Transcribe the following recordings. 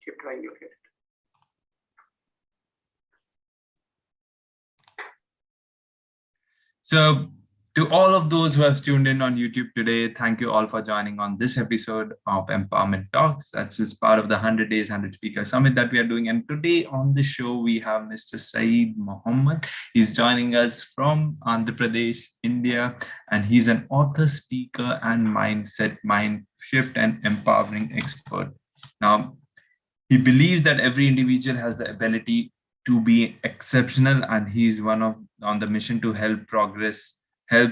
Keep trying, you'll get it. So to all of those who have tuned in on YouTube today, thank you all for joining on this episode of Empowerment Talks. That's just part of the 100 Days, 100 Speaker Summit that we are doing. And today on the show, we have Mr. Sayeed Mohammad. He's joining us from Andhra Pradesh, India, and he's an author, speaker, and mindset, mind shift, and empowering expert. Now, he believes that every individual has the ability to be exceptional, and he's on the mission to help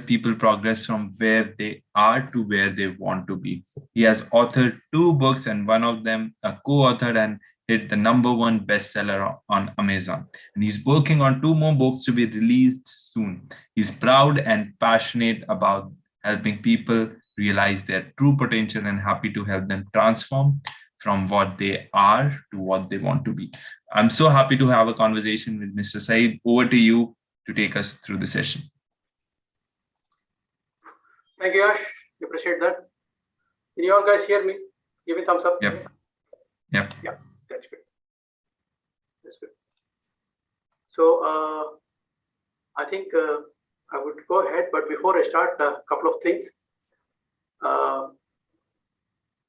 people progress from where they are to where they want to be. He has authored 2 books, and one of them a co-authored and hit the #1 bestseller on Amazon. And he's working on 2 more books to be released soon. He's proud and passionate about helping people realize their true potential and happy to help them transform from what they are to what they want to be. I'm so happy to have a conversation with Mr. Sayeed. Over to you to take us through the session. Thank you, Yash. Appreciate that. Can you all guys hear me? Give me thumbs up. Yep. Yeah, that's good. That's good. So I think I would go ahead, but before I start, a couple of things.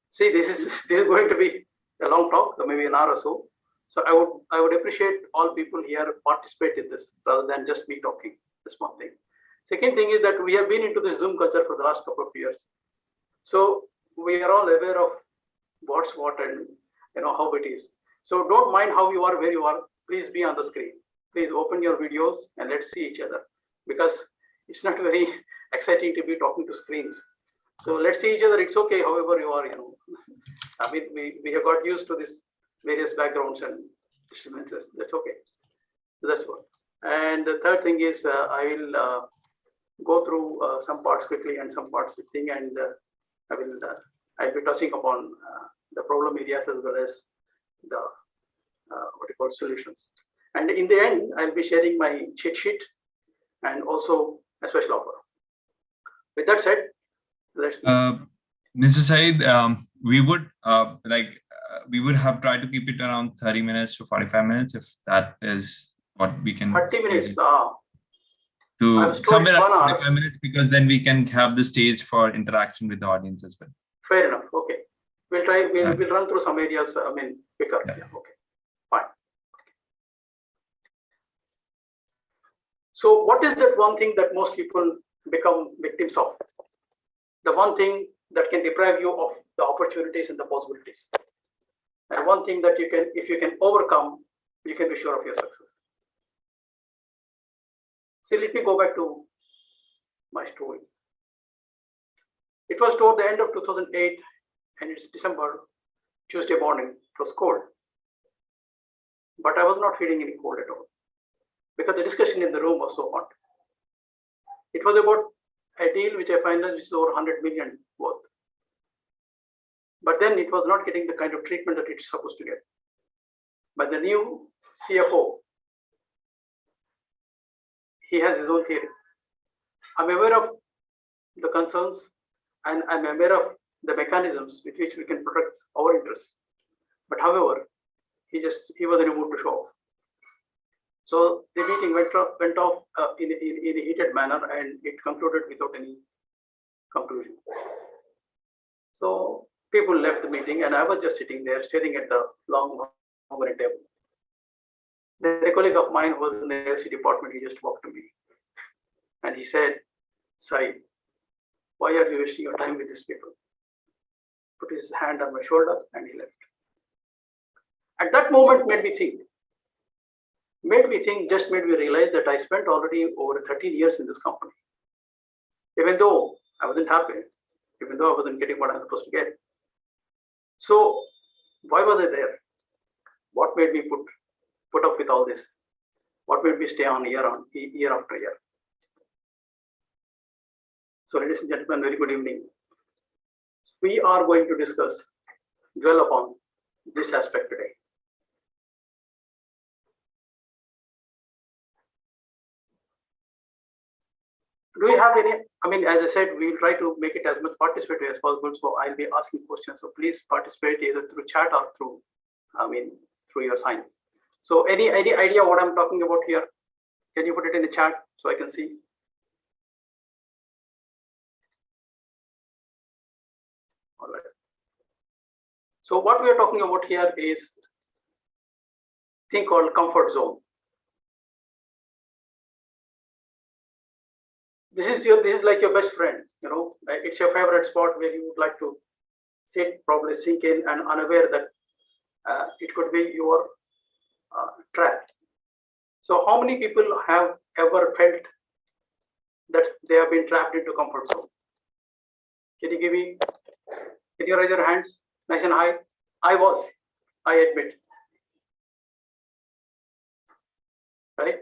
See, this is going to be a long talk, so maybe an hour or so. So I would appreciate all people here participate in this rather than just me talking. That's one thing. Second thing is that we have been into the Zoom culture for the last couple of years. So we are all aware of what's what and how it is. So don't mind how you are, where you are. Please be on the screen. Please open your videos and let's see each other, because it's not very exciting to be talking to screens. So let's see each other. It's okay, however you are. I mean, we have got used to this various backgrounds and disturbances. That's okay. So that's one. And the third thing is I will go through some parts quickly and some parts with thing, and I'll be touching upon the problem areas as well as the what you call solutions. And in the end, I'll be sharing my cheat sheet and also a special offer. With that said, let's. Mr. Sayeed, we would have tried to keep it around 30 minutes to 45 minutes, if that is what we can. 30 minutes. To somewhere around 45 minutes, because then we can have the stage for interaction with the audience as well. Fair enough. Okay. We'll try. We'll run through some areas. Quicker. Yeah. Okay. Fine. So, what is that one thing that most people become victims of? The one thing that can deprive you of the opportunities and the possibilities. And one thing that if you can overcome, you can be sure of your success. See, let me go back to my story. It was toward the end of 2008, and it's December, Tuesday morning. It was cold, but I was not feeling any cold at all, because the discussion in the room was so hot. It was about a deal which I finalized, which is over 100 million worth. But then it was not getting the kind of treatment that it's supposed to get. But the new CFO, he has his own theory. I'm aware of the concerns, and I'm aware of the mechanisms with which we can protect our interests. But however, he was in a mood to show off. So the meeting went off in a heated manner, and it concluded without any conclusion. So people left the meeting, and I was just sitting there staring at the long table. The colleague of mine who was in the LC department, he just walked to me and he said, "Sayeed, why are you wasting your time with these people?" Put his hand on my shoulder and he left. At that moment made me think, just made me realize that I spent already over 13 years in this company. Even though I wasn't happy, even though I wasn't getting what I was supposed to get. So why was I there? What made me put up with all this? What made me stay on year after year? So ladies and gentlemen, very good evening. We are going to dwell upon this aspect today. Do you have any, I mean, as I said, we'll try to make it as much participatory as possible. So I'll be asking questions. So please participate either through chat or through, through your signs. So any idea what I'm talking about here? Can you put it in the chat so I can see? All right. So what we are talking about here is thing called comfort zone. This is like your best friend, it's your favorite spot where you would like to sit, probably sink in and unaware that it could be your trap. So how many people have ever felt that they have been trapped into comfort zone? Can you raise your hands nice and high? I admit. Right?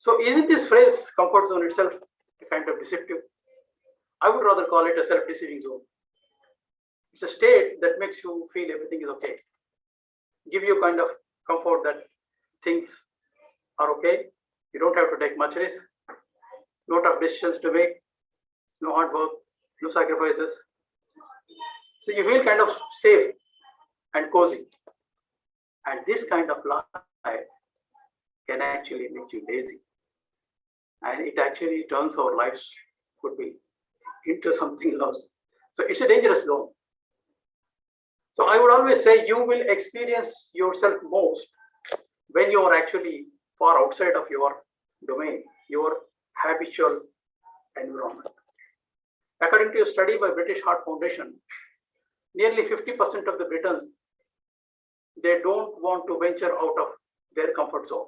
So isn't this phrase comfort zone itself kind of deceptive? I would rather call it a self-deceiving zone. It's a state that makes you feel everything is okay. Give you kind of comfort that things are okay. You don't have to take much risk. No tough decisions to make. No hard work. No sacrifices. So you feel kind of safe and cozy. And this kind of life can actually make you lazy. And it actually turns our lives could be into something else. So it's a dangerous zone. So I would always say you will experience yourself most when you are actually far outside of your domain, your habitual environment. According to a study by British Heart Foundation, nearly 50% of the Britons, they don't want to venture out of their comfort zone.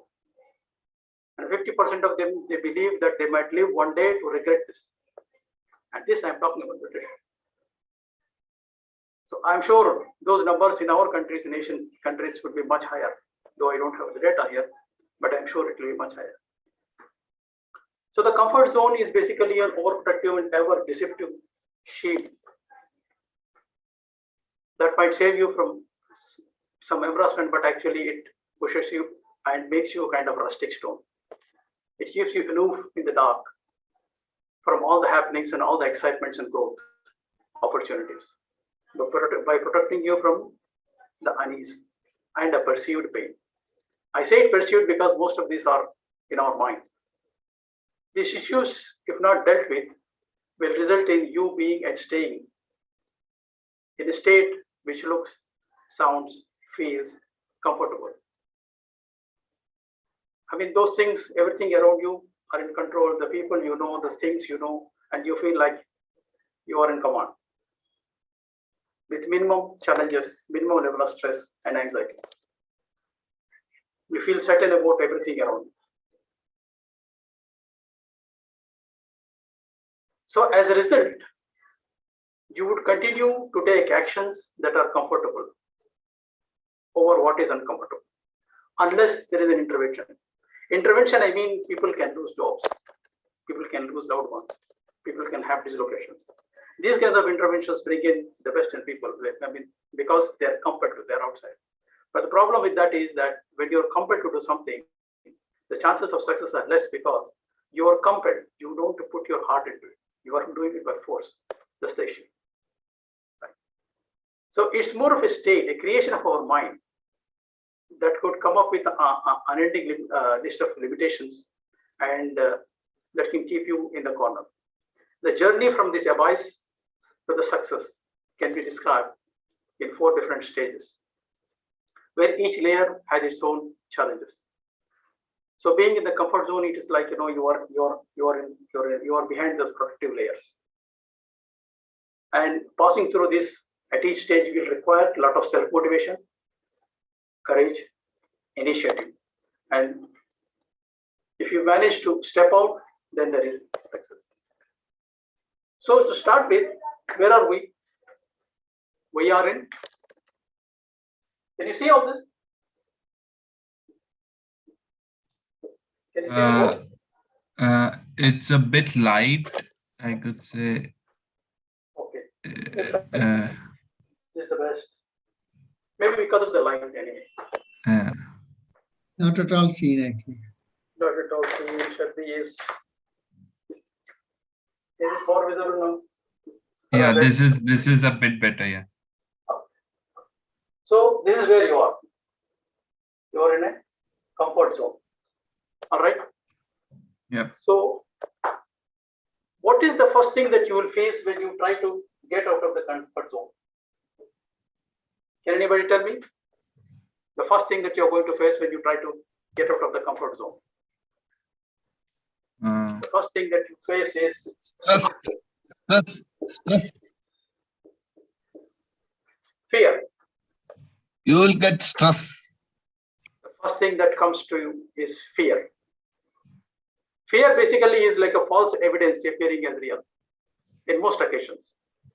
And 50% of them, they believe that they might live one day to regret this. And this I'm talking about British. So I'm sure those numbers in our countries, countries would be much higher, though I don't have the data here, but I'm sure it will be much higher. So the comfort zone is basically an overprotective and ever deceptive shield that might save you from some embarrassment, but actually it pushes you and makes you a kind of rustic stone. It keeps you aloof in the dark from all the happenings and all the excitements and growth opportunities, by protecting you from the unease and a perceived pain. I say it perceived because most of these are in our mind. These issues, if not dealt with, will result in you being and staying in a state which looks, sounds, feels comfortable. I mean, those things, everything around you are in control, the people you know, the things you know, and you feel like you are in command with minimum challenges, minimum level of stress and anxiety. You feel certain about everything around you. So as a result, you would continue to take actions that are comfortable over what is uncomfortable, unless there is an intervention. Intervention, I mean, people can lose jobs, people can lose loved ones, people can have dislocations. These kinds of interventions bring in the best in people, I mean, because they're compelled to, they're outside. But the problem with that is that when you're compelled to do something, the chances of success are less because you are compelled, you don't put your heart into it. You are doing it by force. That's the issue. Right? So it's more of a state, a creation of our mind that could come up with an unending list of limitations and that can keep you in the corner. The journey from this abyss to the success can be described in 4 different stages, where each layer has its own challenges. So being in the comfort zone, it is like you are behind those protective layers, and passing through this at each stage will require a lot of self-motivation, courage, initiative, and if you manage to step out, then there is success. So to start with, where are we? We are in. Can you see all this? Can you see the board? It's a bit light, I could say. Okay. This is the best. Maybe because of the light anyway. Not at all seen actually. Not at all seen. Shakti is. Is it more visible now? Yeah, this is a bit better. Yeah. So this is where you are. You are in a comfort zone. All right. Yep. So what is the first thing that you will face when you try to get out of the comfort zone? Can anybody tell me? The first thing that you're going to face when you try to get out of the comfort zone. The first thing that you face is stress. Fear. You will get stress. The first thing that comes to you is fear. Fear basically is like a false evidence appearing as real in most occasions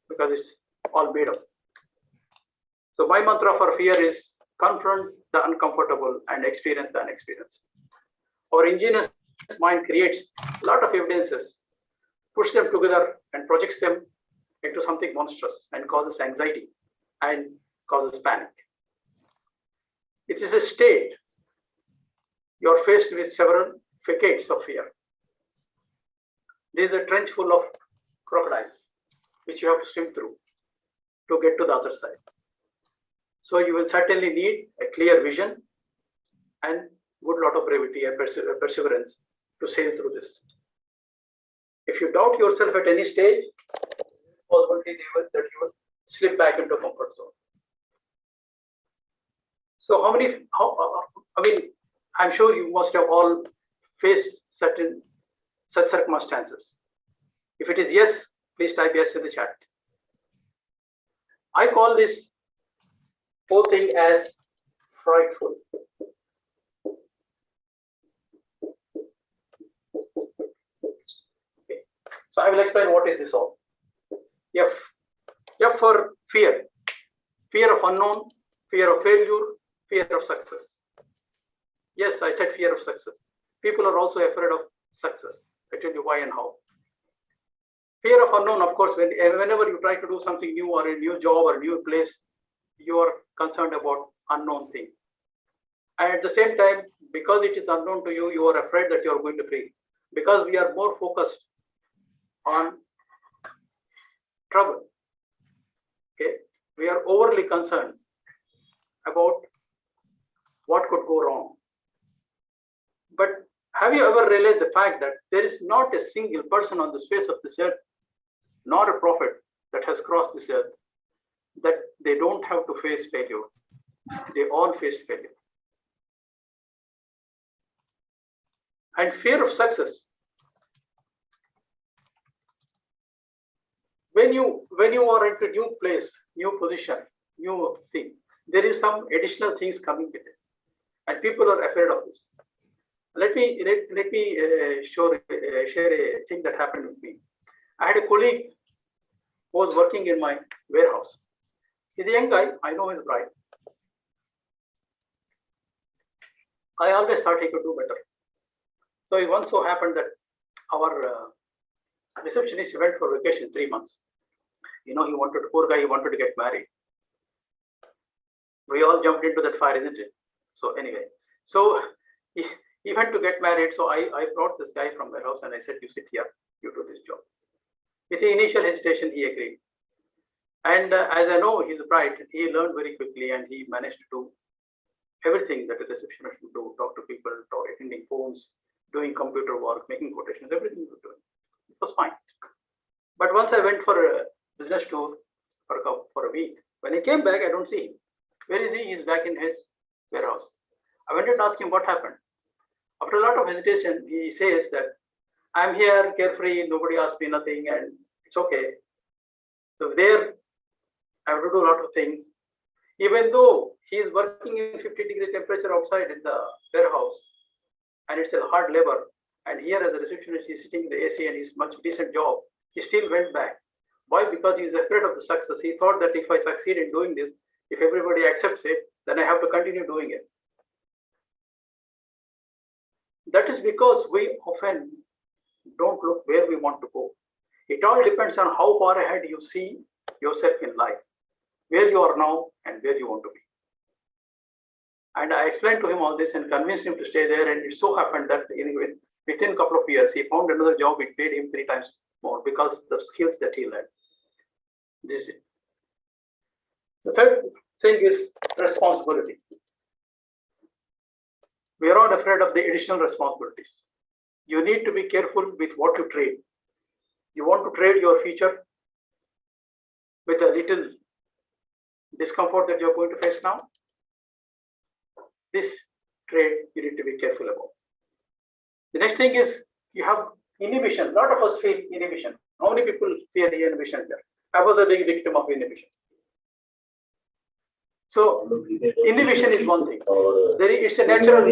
because it's all made up. So my mantra for fear is confront the uncomfortable and experience the unexperienced. Our ingenious mind creates a lot of evidences, puts them together and projects them into something monstrous and causes anxiety and causes panic. It is a state you are faced with several facades of fear. There is a trench full of crocodiles which you have to swim through to get to the other side. So you will certainly need a clear vision and good lot of bravery and perseverance to sail through this. If you doubt yourself at any stage, possibility that you will slip back into comfort zone. So I'm sure you must have all faced such circumstances. If it is yes, please type yes in the chat. I call this whole thing as frightful. Okay. So I will explain what is this all. F for fear. Fear of unknown, fear of failure, fear of success. Yes, I said fear of success. People are also afraid of success. I tell you why and how. Fear of unknown, of course, whenever you try to do something new or a new job or a new place, you are concerned about unknown thing. And at the same time, because it is unknown to you, you are afraid that you are going to fail. Because we are more focused on trouble. Okay, we are overly concerned about what could go wrong. But have you ever realized the fact that there is not a single person on the face of this earth, nor a prophet that has crossed this earth, that they don't have to face failure? They all face failure. And fear of success. When you are into new place, new position, new thing, there is some additional things coming with it, and people are afraid of this. Let me share a thing that happened with me. I had a colleague who was working in my warehouse. He's a young guy. I know he's bright. I always thought he could do better. So it once so happened that our receptionist went for vacation 3 months. Poor guy, he wanted to get married. We all jumped into that fire, isn't it? So anyway, so he went to get married. So I brought this guy from warehouse and I said, you sit here, you do this job. With the initial hesitation, he agreed. And as I know, he's bright. He learned very quickly and he managed to do everything that a receptionist would do, talk to people, attending phones, doing computer work, making quotations, everything he was doing. It was fine. But once I went for a business tour for a week, when I came back, I don't see him. Where is he? He's back in his warehouse. I went to ask him what happened. After a lot of hesitation, he says that I'm here carefree, nobody asked me nothing, and it's okay. So there, I have to do a lot of things. Even though he is working in 50-degree temperature outside in the warehouse, and it's a hard labor, and here as a receptionist, he's sitting in the AC and he's much decent job, he still went back. Why? Because he's afraid of the success. He thought that if I succeed in doing this, if everybody accepts it, then I have to continue doing it. That is because we often don't look where we want to go. It all depends on how far ahead you see yourself in life, where you are now and where you want to be. And I explained to him all this and convinced him to stay there. And it so happened that anyway, within a couple of years, he found another job. It paid him 3 times more because the skills that he learned. This is it. The third thing is responsibility. We are not afraid of the additional responsibilities. You need to be careful with what you trade. You want to trade your future with a little discomfort that you're going to face now. This trade you need to be careful about. The next thing is you have inhibition. A lot of us feel inhibition. How many people fear inhibition here? I was a big victim of inhibition. So inhibition is one thing. It's a natural.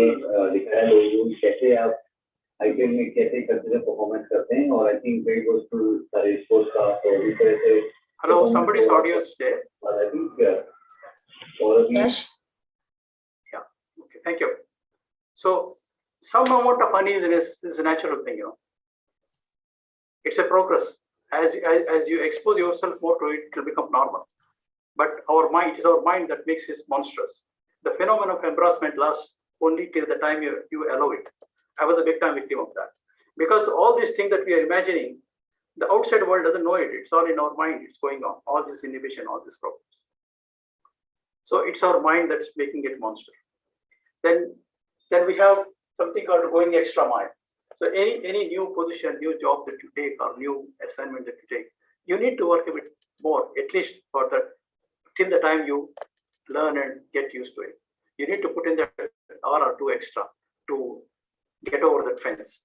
IPL में कैसे consider performance करते हैं और I think weight goes to सारे sports का तो इस तरह से Hello, somebody's audio is there. I think Yes. Yeah. Okay. Thank you. So some amount of uneasiness is a natural thing, It's a progress. As you expose yourself more to it, it will become normal. But it is our mind that makes it monstrous. The phenomenon of embarrassment lasts only till the time you allow it. I was a big time victim of that. Because all these things that we are imagining, the outside world doesn't know it. It's all in our mind. It's going on. All this inhibition, all these problems. So it's our mind that's making it monster. Then we have something called going extra mile. So any new position, new job that you take, or new assignment that you take, you need to work a bit more, at least for that, till the time you learn and get used to it. You need to put in that hour or two extra to get over that fence.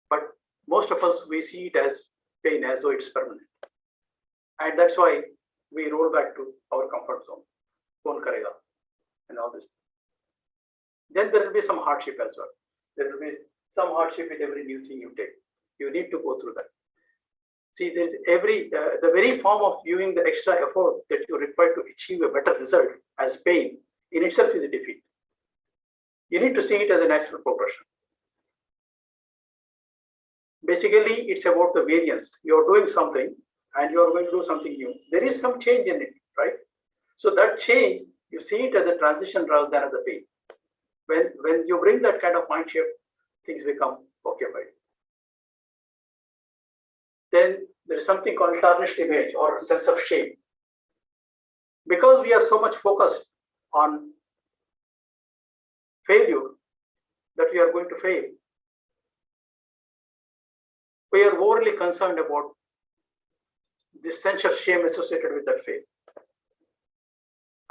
But most of us, we see it as pain, as though it's permanent. And that's why we roll back to our comfort zone, phone karega, and all this. Then there will be some hardship as well. There will be some hardship with every new thing you take. You need to go through that. See, there's the very form of viewing the extra effort that you require to achieve a better result as pain in itself is a defeat. You need to see it as a natural progression. Basically, it's about the variance. You're doing something and you're going to do something new. There is some change in it, right? So that change, you see it as a transition rather than as a pain. When you bring that kind of mind shift, things become okay for you. Then there is something called tarnished image or sense of shame. Because we are so much focused on failure, that we are going to fail, we are overly concerned about this sense of shame associated with that fail.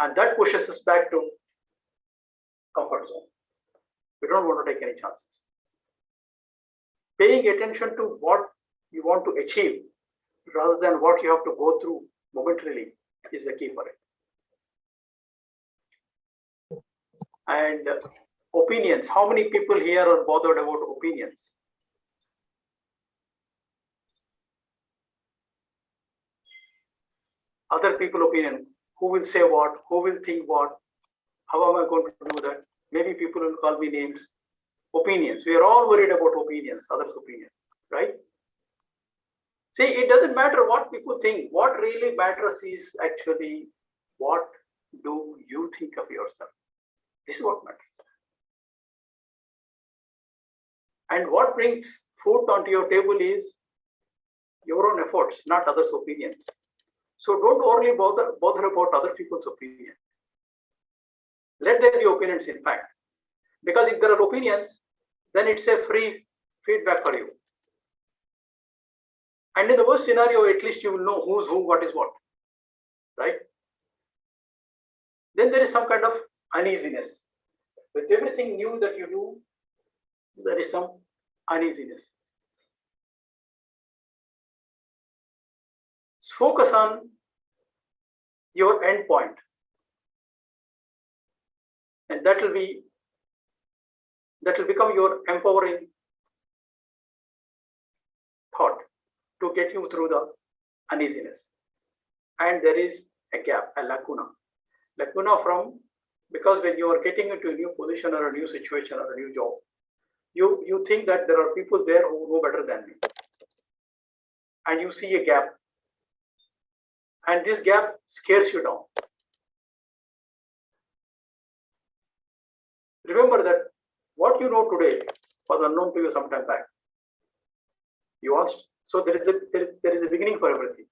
And that pushes us back to comfort zone. We don't want to take any chances. Paying attention to what you want to achieve rather than what you have to go through momentarily is the key for it. And opinions. How many people here are bothered about opinions? Other people's opinion. Who will say what? Who will think what? How am I going to do that? Maybe people will call me names. Opinions. We are all worried about opinions, others' opinions, right? See, it doesn't matter what people think. What really matters is actually what do you think of yourself? This is what matters. And what brings food onto your table is your own efforts, not others' opinions. So don't overly bother about other people's opinions. Let there be opinions, in fact. Because if there are opinions, then it's a free feedback for you. And in the worst scenario, at least you will know who's who, what is what, right? Then there is some kind of uneasiness. With everything new that you do, there is some uneasiness. Focus on your end point. And that will become your empowering thought to get you through the uneasiness. And there is a gap, a lacuna. Lacuna because when you are getting into a new position or a new situation or a new job, you think that there are people there who know better than me. And you see a gap. And this gap scares you down. Remember that what you know today was unknown to you some time back. You asked So there is a beginning for everything.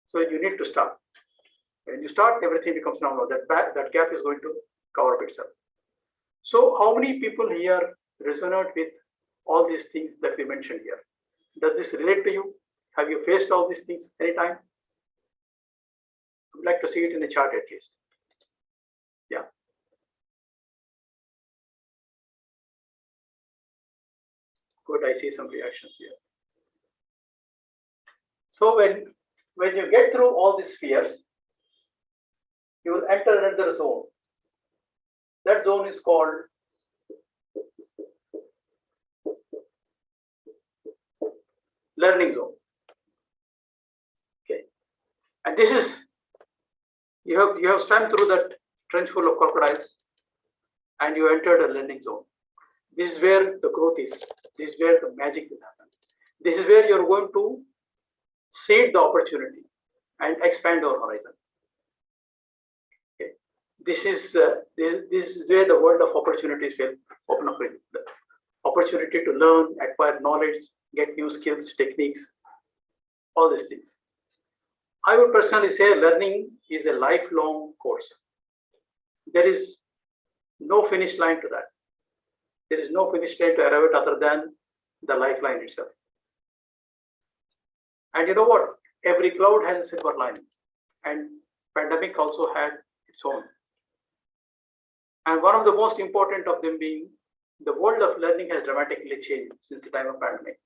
So you need to start. When you start, everything becomes normal. That gap is going to cover up itself. So how many people here resonate with all these things that we mentioned here? Does this relate to you? Have you faced all these things anytime? I would like to see it in the chart at least. Yeah. Good, I see some reactions here. So when you get through all these spheres, you will enter another zone. That zone is called learning zone. Okay, and this is you have swam through that trench full of crocodiles, and you entered a learning zone. This is where the growth is. This is where the magic will happen. This is where you're going to seed the opportunity and expand your horizon. Okay, this is where the world of opportunities will open up. The opportunity to learn, acquire knowledge, get new skills, techniques, all these things. I would personally say learning is a lifelong course. There is no finish line to that. There is no finish line to arrive at other than the lifeline itself. And you know what? Every cloud has a silver lining, and pandemic also had its own. And one of the most important of them being the world of learning has dramatically changed since the time of pandemic.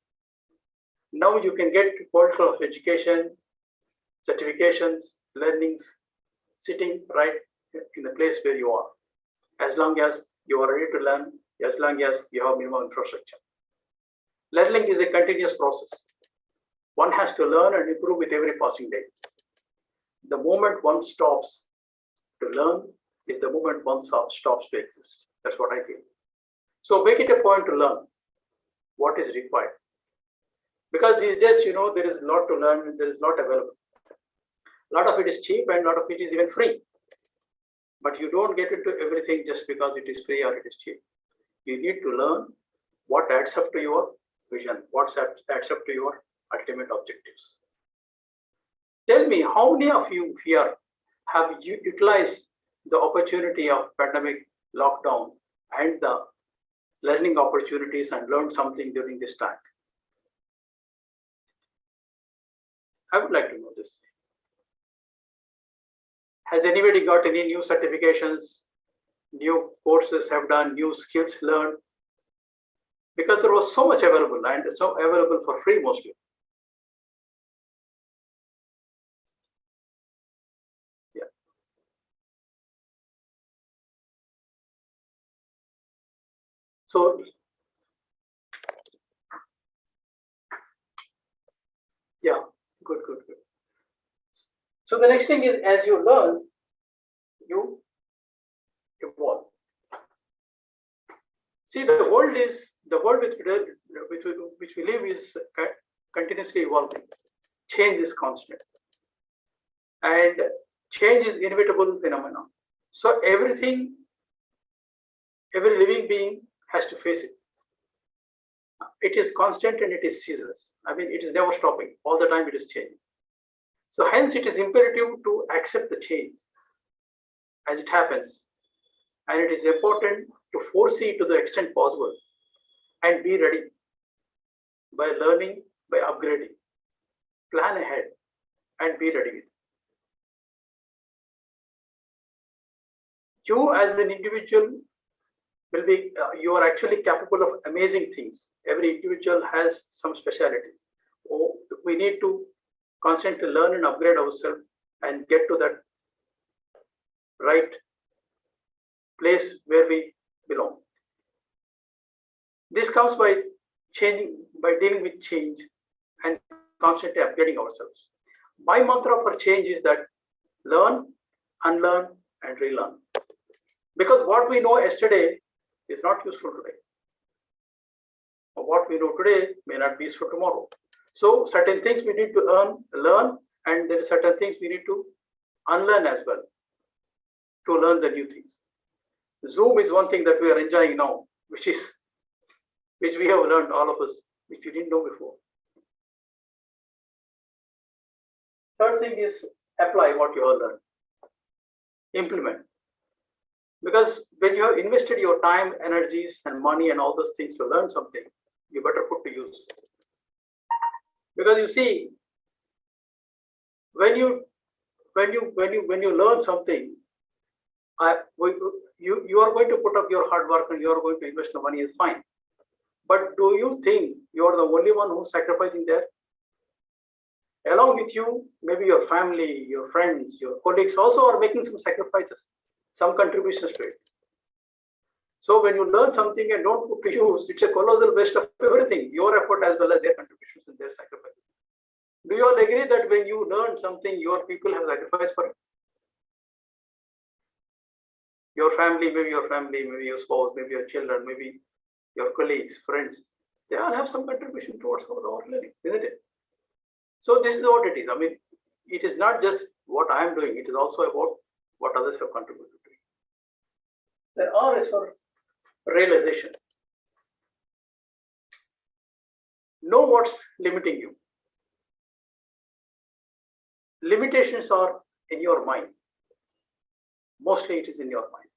Now you can get world of education, certifications, learnings, sitting right in the place where you are, as long as you are ready to learn, as long as you have minimum infrastructure. Learning is a continuous process. One has to learn and improve with every passing day. The moment one stops to learn is the moment one stops to exist. That's what I feel. So make it a point to learn what is required. Because these days, there is a lot to learn and there is a lot available. A lot of it is cheap and a lot of it is even free. But you don't get into everything just because it is free or it is cheap. You need to learn what adds up to your vision, what adds up to your ultimate objectives. Tell me, how many of you here have utilized the opportunity of pandemic lockdown and the learning opportunities and learned something during this time? I would like to know this. Has anybody got any new certifications, new courses have done, new skills learned? Because there was so much available and so available for free mostly. Yeah. So, yeah, good. So the next thing is, as you learn, you evolve. See, the world which we live is continuously evolving. Change is constant, and change is inevitable phenomenon. So every living being has to face it. It is constant and it is ceaseless. I mean, it is never stopping. All the time it is changing. So hence it is imperative to accept the change as it happens. And it is important to foresee to the extent possible and be ready by learning, by upgrading. Plan ahead and be ready. You as an individual will be, you are actually capable of amazing things. Every individual has some specialities. We need to constantly learn and upgrade ourselves and get to that right place where we belong. This comes by dealing with change and constantly upgrading ourselves. My mantra for change is that learn, unlearn, and relearn. Because what we know yesterday is not useful today. Or what we know today may not be useful tomorrow. So certain things we need to learn, and there are certain things we need to unlearn as well to learn the new things. Zoom is one thing that we are enjoying now, which we have learned, all of us, which you didn't know before. Third thing is apply what you have learned. Implement. Because when you have invested your time, energies, and money and all those things to learn something, you better put to use. Because you see, when you learn something, you are going to put up your hard work and you are going to invest the money, is fine. But do you think you are the only one who's sacrificing there? Along with you, maybe your family, your friends, your colleagues also are making some sacrifices, some contributions to it. So when you learn something and don't put to use, it's a colossal waste of everything, your effort as well as their contributions and their sacrifices. Do you all agree that when you learn something, your people have sacrificed for it? Your family, maybe your spouse, maybe your children, maybe your colleagues, friends, they all have some contribution towards our learning, isn't it? So this is what it is. I mean, it is not just what I am doing, it is also about what others have contributed to it. Then R is for realization. Know what's limiting you. Limitations are in your mind. Mostly it is in your mind.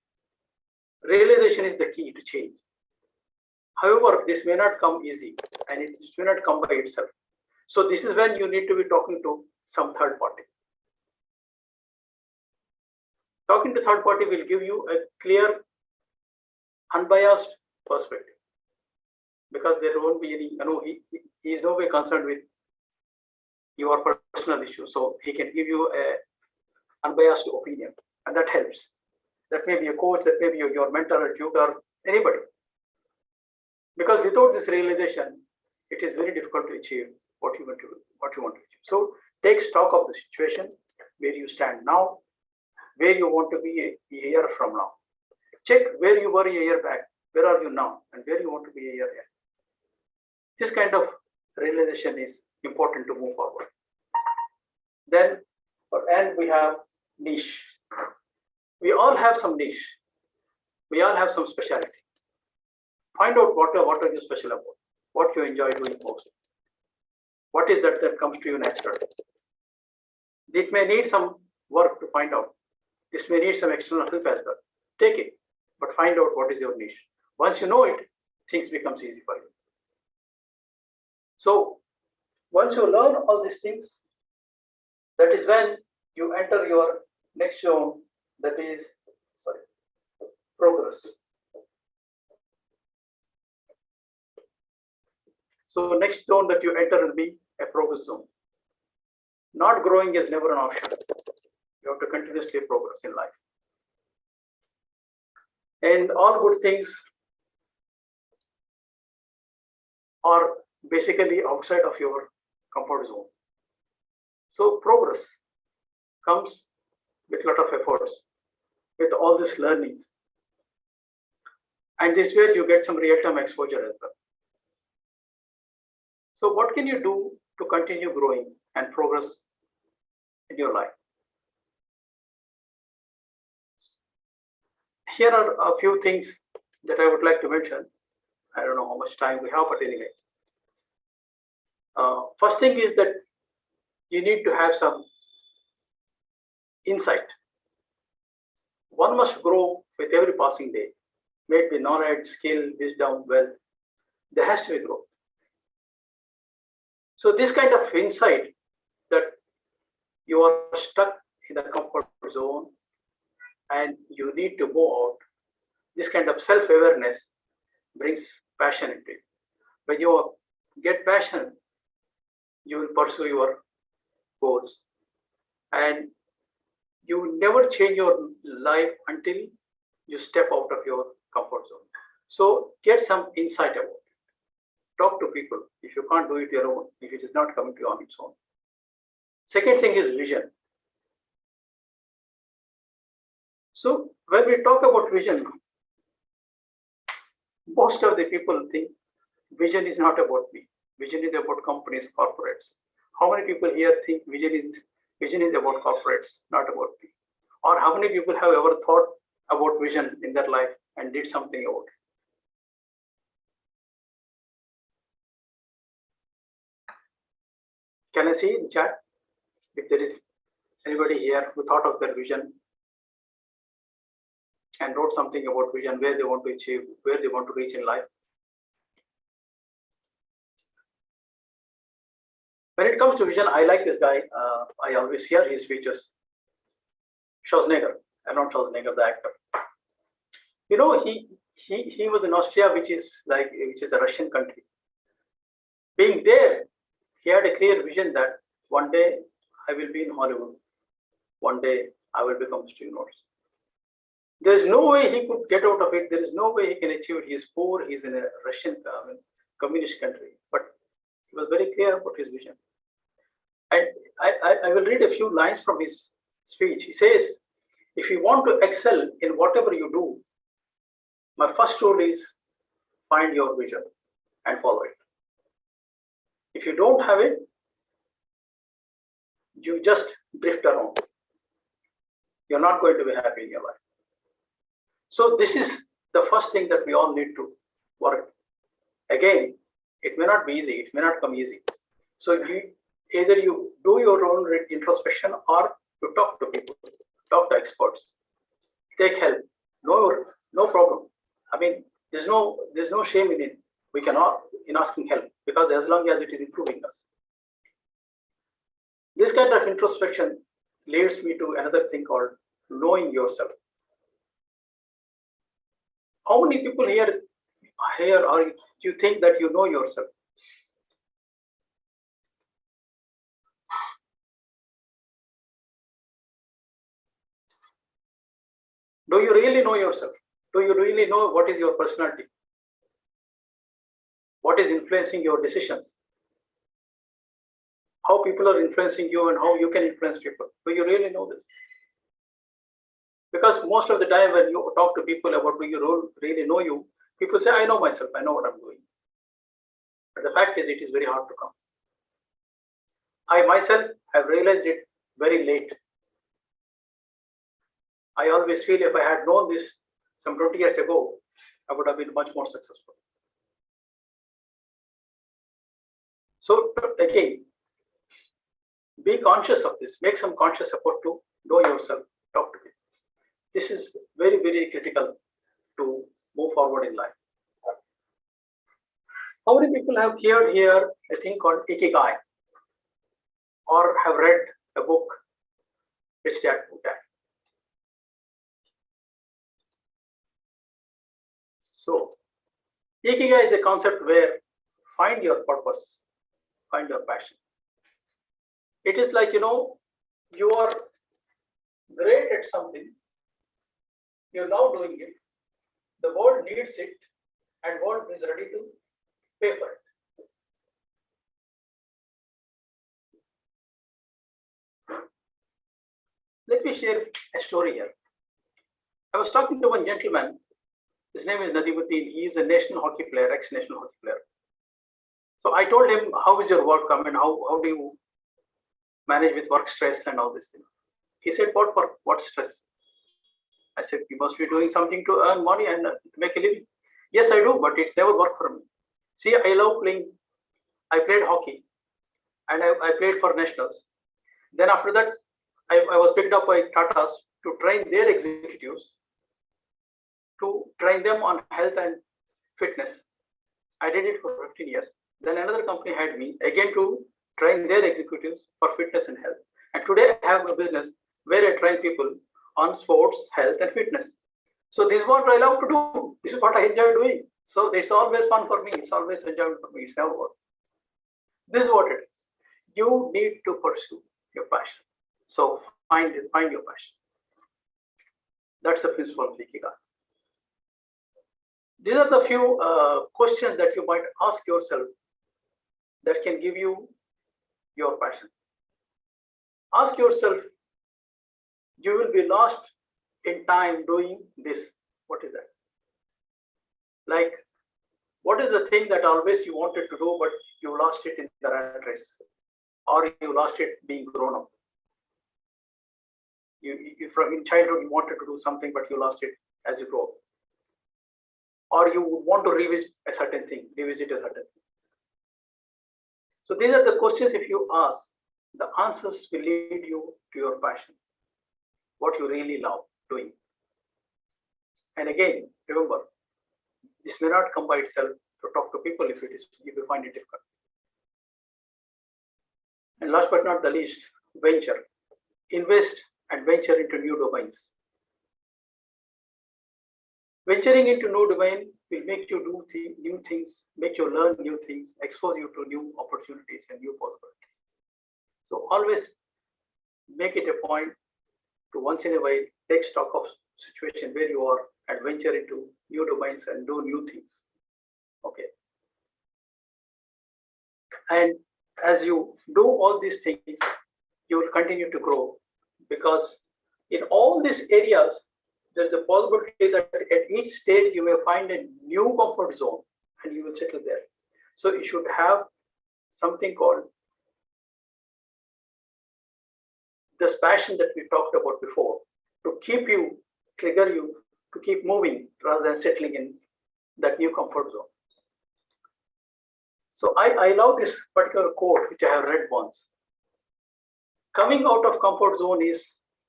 Realization is the key to change. However, this may not come easy and it may not come by itself. So this is when you need to be talking to some third party. Talking to third party will give you a clear, unbiased perspective. Because there won't be any, he is no way concerned with your personal issue. So he can give you a unbiased opinion, and that helps. That may be a coach, that may be your mentor, a tutor, anybody. Because without this realization, it is very difficult to achieve what you want to achieve. So take stock of the situation, where you stand now, where you want to be a year from now. Check where you were a year back, where are you now, and where you want to be a year ahead. This kind of realization is important to move forward. Then for N, we have niche. We all have some niche. We all have some specialty. Find out what are you special about, what you enjoy doing most. What is that comes to you naturally? It may need some work to find out. This may need some external help as well. Take it, but find out what is your niche. Once you know it, things becomes easy for you. So once you learn all these things, that is when you enter your next zone, that is progress. So next zone that you enter will be a progress zone. Not growing is never an option. You have to continuously progress in life. And all good things are basically outside of your comfort zone. So progress comes with a lot of efforts, with all these learnings. And this way you get some real-time exposure as well. So what can you do to continue growing and progress in your life? Here are a few things that I would like to mention. I don't know how much time we have, but anyway. First thing is that you need to have some insight. One must grow with every passing day. May it be knowledge, skill, wisdom, wealth. There has to be growth. So this kind of insight that you are stuck in the comfort zone and you need to move out, this kind of self-awareness brings passion into it. When you get passion, you will pursue your goals. And you never change your life until you step out of your comfort zone. So get some insight about it. Talk to people if you can't do it your own, if it is not coming to you on its own. Second thing is vision. So when we talk about vision, most of the people think vision is not about me. Vision is about companies, corporates. How many people here think vision is about corporates, not about me? Or how many people have ever thought about vision in their life and did something about it? Can I see in chat if there is anybody here who thought of their vision and wrote something about vision, where they want to achieve, where they want to reach in life? When it comes to vision, I like this guy. I always hear his speeches. Schwarzenegger, not Schwarzenegger, the actor. You know, he was in Austria, which is a Russian country. Being there, he had a clear vision that one day I will be in Hollywood. One day I will become astronaut. There is no way he could get out of it. There is no way he can achieve it. He is poor. He is in a Russian communist country. But he was very clear about his vision. And I will read a few lines from his speech. He says, if you want to excel in whatever you do, my first rule is find your vision and follow it. If you don't have it, you just drift around. You're not going to be happy in your life. So this is the first thing that we all need to work. Again, it may not be easy. It may not come easy. So either you do your own introspection or you talk to people, talk to experts, take help. No problem. I mean, there's no shame in it. We cannot in asking help, because as long as it is improving us. This kind of introspection leads me to another thing called knowing yourself. How many people here are you think that you know yourself? Do you really know yourself? Do you really know what is your personality? What is influencing your decisions? How people are influencing you and how you can influence people? Do you really know this? Because most of the time when you talk to people about do you really know you, people say, I know myself, I know what I'm doing. But the fact is, it is very hard to come. I myself have realized it very late. I always feel if I had known this some 20 years ago, I would have been much more successful. So again, be conscious of this. Make some conscious effort to know yourself, talk to people. This is very, very critical to move forward in life. How many people have heard here a thing called Ikigai, or have read a book, Rich Dad Poor Dad? So, Ikigai is a concept where find your purpose, find your passion. It is like, you are great at something, you're now doing it, the world needs it, and world is ready to pay for it. Let me share a story here. I was talking to one gentleman. His name is Nadimuddin. He is a national hockey player, ex-national hockey player. So I told him, how is your work? I mean, how do you manage with work stress and all this thing? He said, what stress? I said, you must be doing something to earn money and make a living. Yes, I do, but it's never worked for me. See, I love playing. I played hockey and I played for nationals. Then after that, I was picked up by Tatas to train their executives, to train them on health and fitness. I did it for 15 years. Then another company had me again to train their executives for fitness and health. And today I have a business where I train people on sports, health, and fitness. So this is what I love to do. This is what I enjoy doing. So it's always fun for me. It's always enjoyable for me. It's never work. This is what it is. You need to pursue your passion. So find your passion. That's the principle of Ikigai. These are the few questions that you might ask yourself that can give you your passion. Ask yourself, you will be lost in time doing this. What is that? Like, what is the thing that always you wanted to do, but you lost it in the rat race, or you lost it being grown up? You from in childhood you wanted to do something, but you lost it as you grow up. Or you want to revisit a certain thing. So these are the questions if you ask, the answers will lead you to your passion, what you really love doing. And again, remember, this may not come by itself to talk to people if you find it difficult. And last but not the least, venture. Invest and venture into new domains. Venturing into new domain will make you do new things, make you learn new things, expose you to new opportunities and new possibilities. So always make it a point to once in a while take stock of situation where you are and venture into new domains and do new things. Okay. And as you do all these things, you will continue to grow, because in all these areas, there's a possibility that at each stage you may find a new comfort zone and you will settle there. So you should have something called this passion that we talked about before, to keep you, trigger you to keep moving rather than settling in that new comfort zone. So I love this particular quote, which I have read once. Coming out of comfort zone is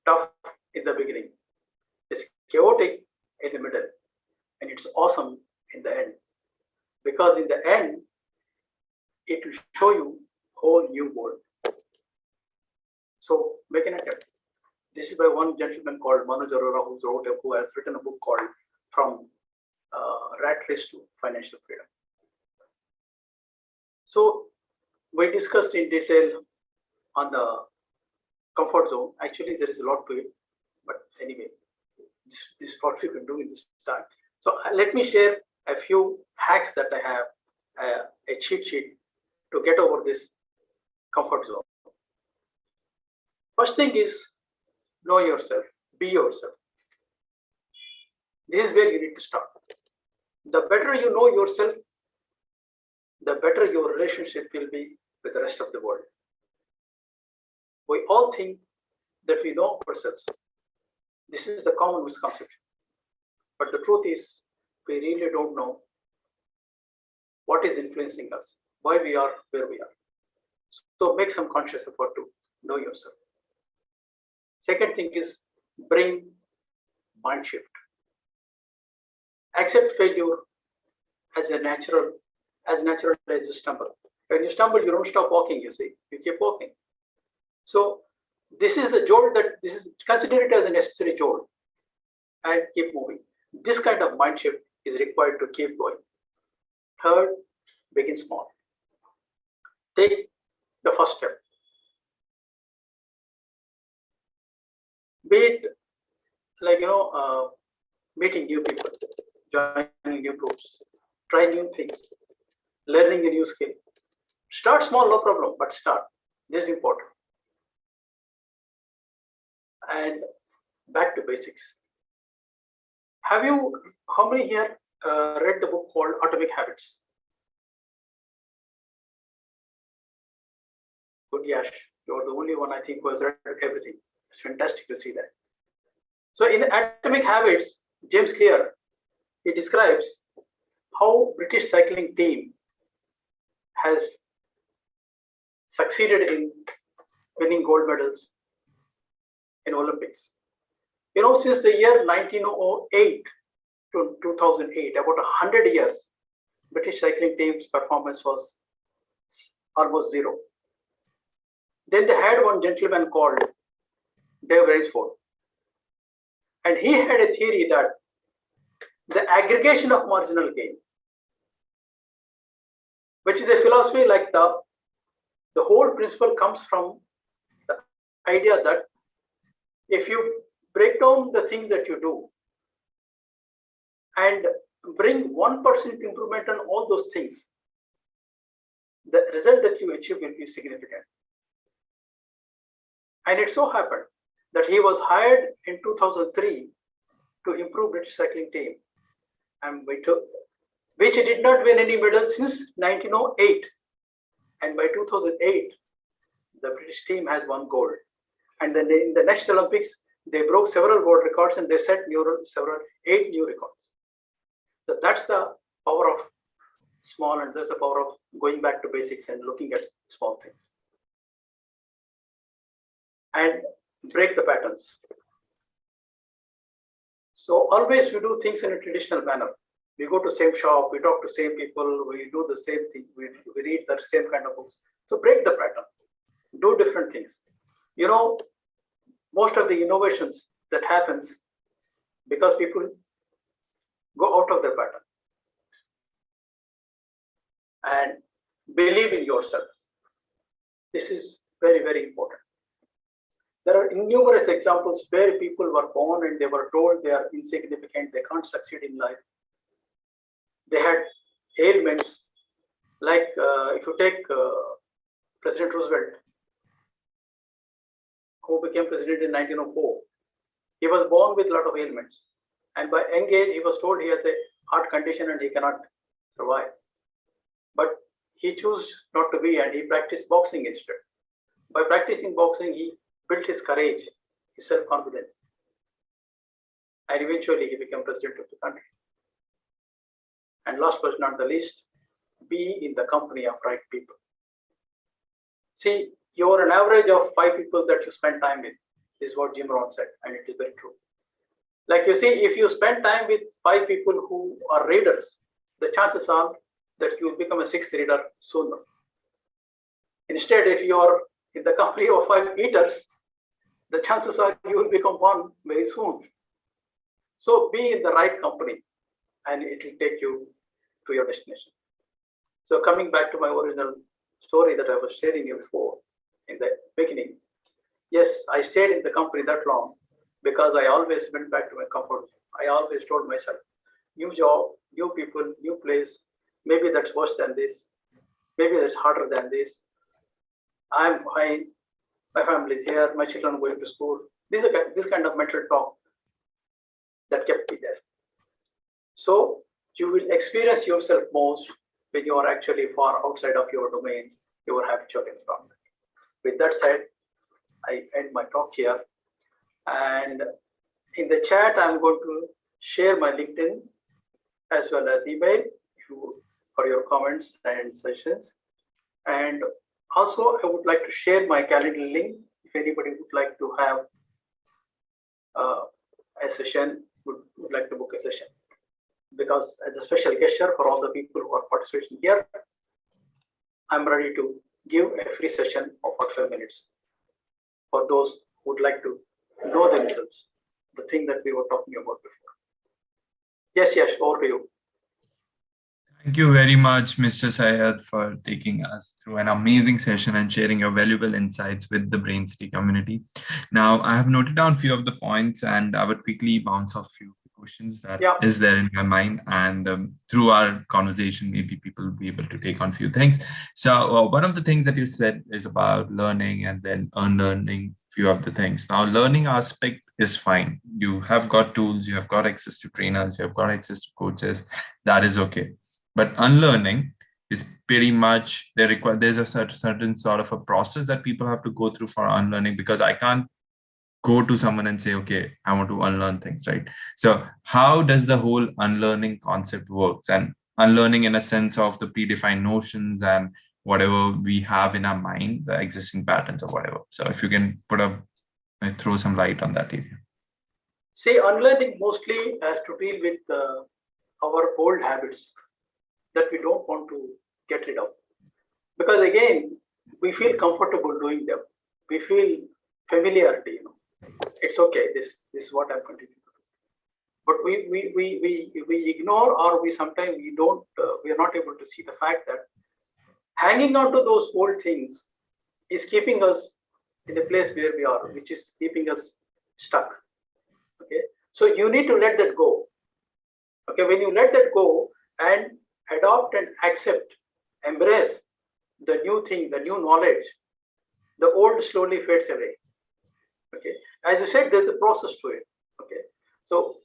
tough in the beginning. It's chaotic in the middle, and it's awesome in the end. Because in the end, it will show you a whole new world. So make an attempt. This is by one gentleman called Manoj Arora, who has written a book called From Rat Race to Financial Freedom. So we discussed in detail on the comfort zone. Actually, there is a lot to it, but anyway, this is what we can do in this start. So let me share a few hacks that I have, a cheat sheet to get over this comfort zone. First thing is, know yourself, be yourself. This is where you need to start. The better you know yourself, the better your relationship will be with the rest of the world. We all think that we know ourselves. This is the common misconception. But the truth is, we really don't know what is influencing us, why we are where we are. So make some conscious effort to know yourself. Second thing is, bring mind shift. Accept failure as natural as you stumble. When you stumble, you don't stop walking, you see, you keep walking. So this is the jolt consider it as a necessary jolt and keep moving. This kind of mind shift is required to keep going. Third, begin small. Take the first step. Be it like, meeting new people, joining new groups, try new things, learning a new skill. Start small, no problem, but start. This is important. And back to basics. How many here read the book called Atomic Habits? Good, Yash. You're the only one I think who has read everything. It's fantastic to see that. So in Atomic Habits, James Clear, he describes how British cycling team has succeeded in winning gold medals in Olympics. Since the year 1908 to 2008, about 100 years, British cycling team's performance was almost zero. Then they had one gentleman called Dave Rainsford. And he had a theory that the aggregation of marginal gain, which is a philosophy like the whole principle comes from the idea that if you break down the things that you do and bring 1% improvement on all those things, the result that you achieve will be significant. And it so happened that he was hired in 2003 to improve British cycling team, and which did not win any medals since 1908. And by 2008, the British team has won gold. And then in the next Olympics, they broke several world records and they set 8 new records. So that's the power of small, and that's the power of going back to basics and looking at small things. And break the patterns. So always we do things in a traditional manner. We go to same shop, we talk to same people, we do the same thing, we read the same kind of books. So break the pattern, do different things. You know, most of the innovations that happens because people go out of their pattern and believe in yourself. This is very, very important. There are numerous examples where people were born and they were told they are insignificant, they can't succeed in life. They had ailments, like if you take President Roosevelt, who became president in 1904, he was born with a lot of ailments. And by young age, he was told he has a heart condition and he cannot survive. But he chose not to be, and he practiced boxing instead. By practicing boxing, he built his courage, his self-confidence. And eventually, he became president of the country. And last but not the least, be in the company of right people. See, you're an average of 5 people that you spend time with, is what Jim Rohn said, and it is very true. Like you see, if you spend time with 5 people who are readers, the chances are that you will become a 6th reader sooner. Instead, if you are in the company of 5 eaters, the chances are you will become one very soon. So be in the right company and it will take you to your destination. So coming back to my original story that I was sharing you before in the beginning, yes, I stayed in the company that long because I always went back to my comfort. I always told myself, new job, new people, new place, maybe that's worse than this, maybe that's harder than this. I'm fine, my family is here, my children are going to school. This kind of mental talk that kept me there. So you will experience yourself most when you are actually far outside of your domain, your habitual environment. With that said, I end my talk here. And in the chat, I'm going to share my LinkedIn as well as email for your comments and suggestions. And also, I would like to share my calendar link if anybody would like to have a session, would like to book a session. Because as a special gesture for all the people who are participating here, I'm ready to give a free session of 45 minutes for those who would like to know themselves, the thing that we were talking about before. Yes, over to you. Thank you very much, Mr. Sayeed, for taking us through an amazing session and sharing your valuable insights with the Brainciti community. Now, I have noted down a few of the points and I would quickly bounce off a few of the questions that is there in my mind. And through our conversation, maybe people will be able to take on a few things. So one of the things that you said is about learning and then unlearning a few of the things. Now, learning aspect is fine. You have got tools, you have got access to trainers, you have got access to coaches. That is okay. But unlearning is pretty much, there's a certain sort of a process that people have to go through for unlearning, because I can't go to someone and say, okay, I want to unlearn things, right? So how does the whole unlearning concept works? And unlearning in a sense of the predefined notions and whatever we have in our mind, the existing patterns or whatever. So if you can throw some light on that area. See, unlearning mostly has to deal with our old habits that we don't want to get rid of. Because again, we feel comfortable doing them. We feel familiarity, It's okay, this is what I'm continuing to do. But we ignore, or we sometimes we are not able to see the fact that hanging on to those old things is keeping us in a place where we are, which is keeping us stuck. Okay, so you need to let that go. Okay, when you let that go and adopt and accept, embrace the new thing, the new knowledge, the old slowly fades away. Okay, as you said, there's a process to it. Okay, so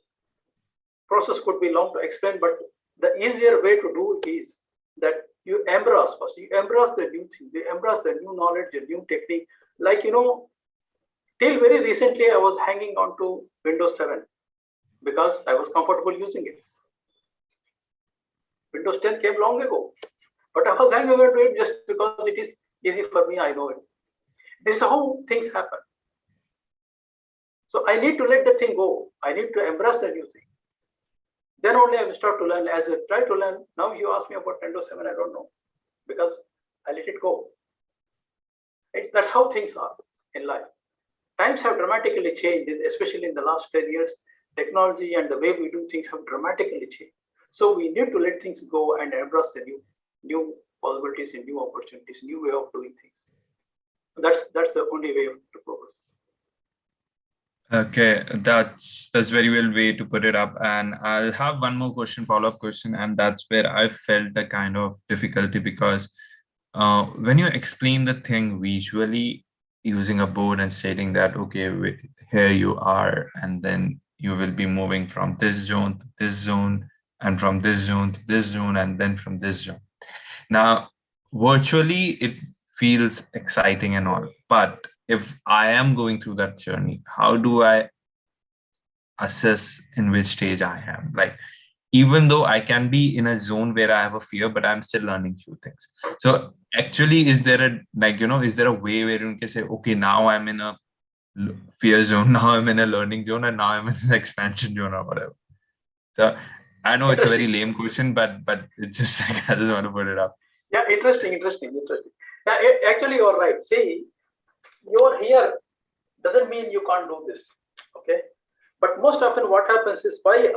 process could be long to explain, but the easier way to do it is that you embrace first. You embrace the new thing, you embrace the new knowledge, the new technique. Like, till very recently, I was hanging on to Windows 7 because I was comfortable using it. Windows 10 came long ago, but I was hanging over to it just because it is easy for me. I know it. This is how things happen. So I need to let the thing go. I need to embrace the new thing. Then only I will start to learn. As I try to learn, now you ask me about Windows 7, I don't know, because I let it go. That's how things are in life. Times have dramatically changed, especially in the last 10 years. Technology and the way we do things have dramatically changed. So we need to let things go and embrace the new possibilities and new opportunities, new way of doing things. That's the only way to progress. Okay, that's very well way to put it up. And I'll have one more question, follow-up question, and that's where I felt the kind of difficulty, because when you explain the thing visually using a board and stating that, okay, here you are, and then you will be moving from this zone to this zone, and from this zone to this zone, and then from this zone. Now, virtually, it feels exciting and all, but if I am going through that journey, how do I assess in which stage I am? Like, even though I can be in a zone where I have a fear, but I'm still learning few things. So actually, is there a way where you can say, okay, now I'm in a fear zone, now I'm in a learning zone, and now I'm in an expansion zone or whatever? So I know it's a very lame question, but it's just like, I just want to put it up. Yeah, interesting. Yeah, actually, you're right. See, you're here doesn't mean you can't do this. Okay. But most often what happens is why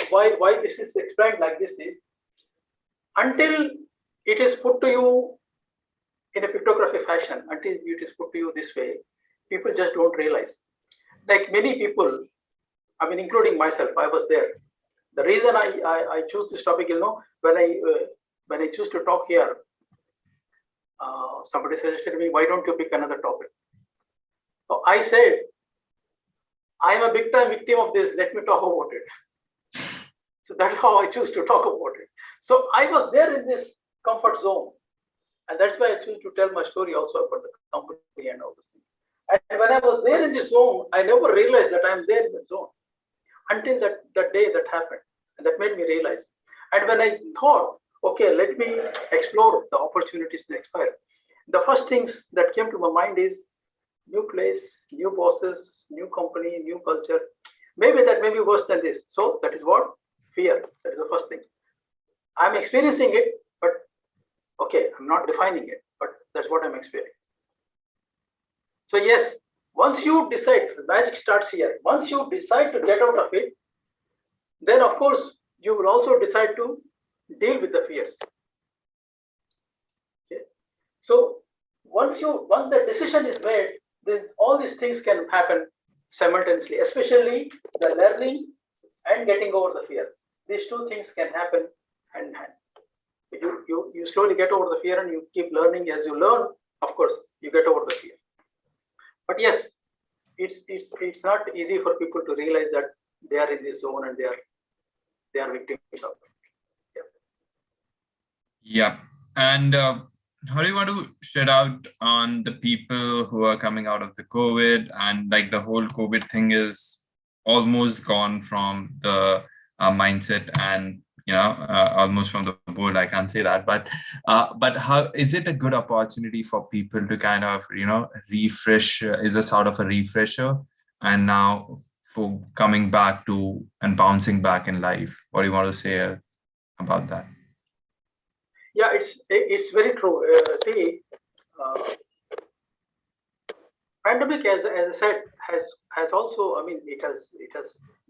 this is explained like this is, until it is put to you in a pictography fashion, until it is put to you this way, people just don't realize. Like many people, I mean, including myself, I was there. The reason I choose this topic, when I choose to talk here, somebody suggested me, why don't you pick another topic? So I said, I am a big time victim of this. Let me talk about it. So that's how I choose to talk about it. So I was there in this comfort zone. And that's why I choose to tell my story also about the company and all this thing. And when I was there in this zone, I never realized that I'm there in the zone until that day that happened. And that made me realize. And when I thought, okay, let me explore the opportunities to expire, the first things that came to my mind is new place, new bosses, new company, new culture. Maybe that may be worse than this. So that is what? Fear. That is the first thing. I'm experiencing it, but okay, I'm not defining it, but that's what I'm experiencing. So yes, once you decide, the magic starts here. Once you decide to get out of it, then of course, you will also decide to deal with the fears. Okay. So once the decision is made, all these things can happen simultaneously, especially the learning and getting over the fear. These two things can happen hand in hand. You slowly get over the fear and you keep learning. As you learn, of course, you get over the fear. But yes, it's not easy for people to realize that they are in this zone and they are victims of it. Yeah. And how do you want to shed out on the people who are coming out of the COVID, and like the whole COVID thing is almost gone from the mindset, and almost from the board? I can't say that, but how is it a good opportunity for people to kind of refresh? Is a sort of a refresher, and now for coming back to and bouncing back in life? What do you want to say about that? Yeah, it's very true. Pandemic, as I said, has also, I mean, it has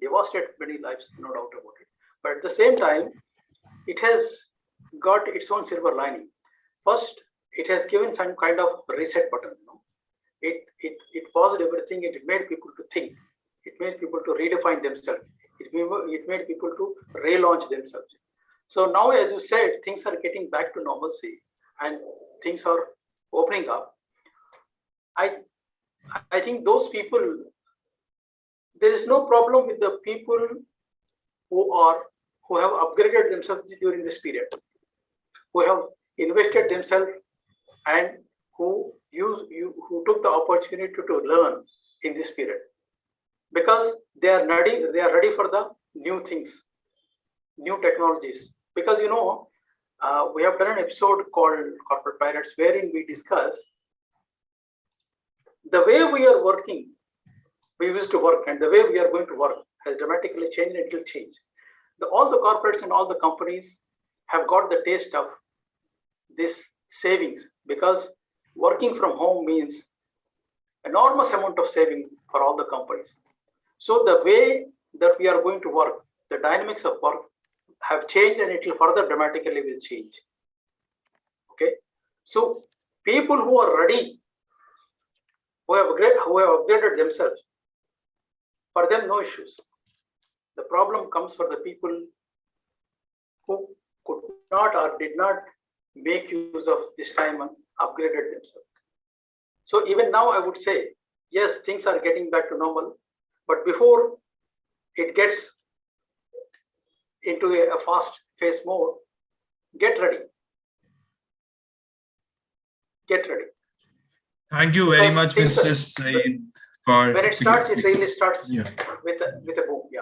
devastated many lives, no doubt about it. But at the same time, it has got its own silver lining. First, it has given some kind of reset button. It paused everything. It made people to think. It made people to redefine themselves. It made people to relaunch themselves. So now, as you said, things are getting back to normalcy and things are opening up. I think those people, there is no problem with the people who have upgraded themselves during this period, who have invested themselves and who took the opportunity to learn in this period, because they are ready for the new things, new technologies. Because We have done an episode called Corporate Pirates, wherein we discuss the way we are working, we used to work, and the way we are going to work has dramatically changed, and it will change. All the corporates and all the companies have got the taste of this savings, because working from home means enormous amount of saving for all the companies. So the way that we are going to work, the dynamics of work have changed, and it will further dramatically will change. Okay, so people who are ready, who have upgraded themselves, for them no issues. The problem comes for the people who could not or did not make use of this time and upgraded themselves. So even now, I would say, yes, things are getting back to normal, but before it gets into a fast phase mode, get ready. Get ready. Thank you very much, Because Mr. Sayeed, for when it starts, it really starts Yeah. with a boom. Yeah.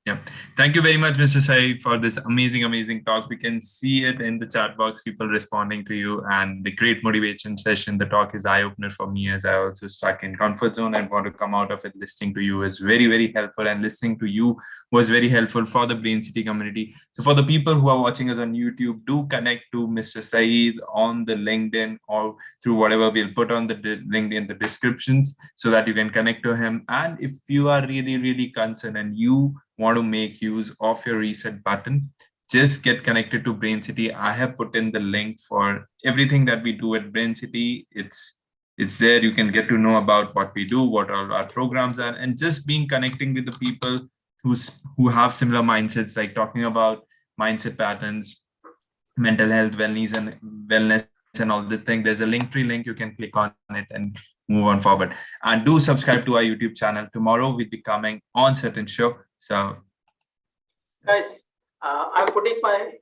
Yeah. Thank you very much, Mr. Sayeed, for this amazing talk. We can see it in the chat box, people responding to you, and the great motivation session. The talk is eye-opener for me, as I also stuck in comfort zone and want to come out of it. Listening to you is very helpful, and listening to you was very helpful for the Brainciti community. So for the people who are watching us on YouTube, do connect to Mr. Sayeed on the LinkedIn or through whatever we'll put on the link in the descriptions, so that you can connect to him. And if you are really concerned and you want to make use of your reset button, just get connected to Brainciti. I have put in the link for everything that we do at Brainciti. It's there. You can get to know about what we do, what all our programs are, and just being connecting with the people who have similar mindsets, like talking about mindset patterns, mental health, wellness, and all the things. There's a Linktree link. You can click on it and move on forward. And do subscribe to our YouTube channel. Tomorrow we'll be coming on certain show. So Guys, I'm putting my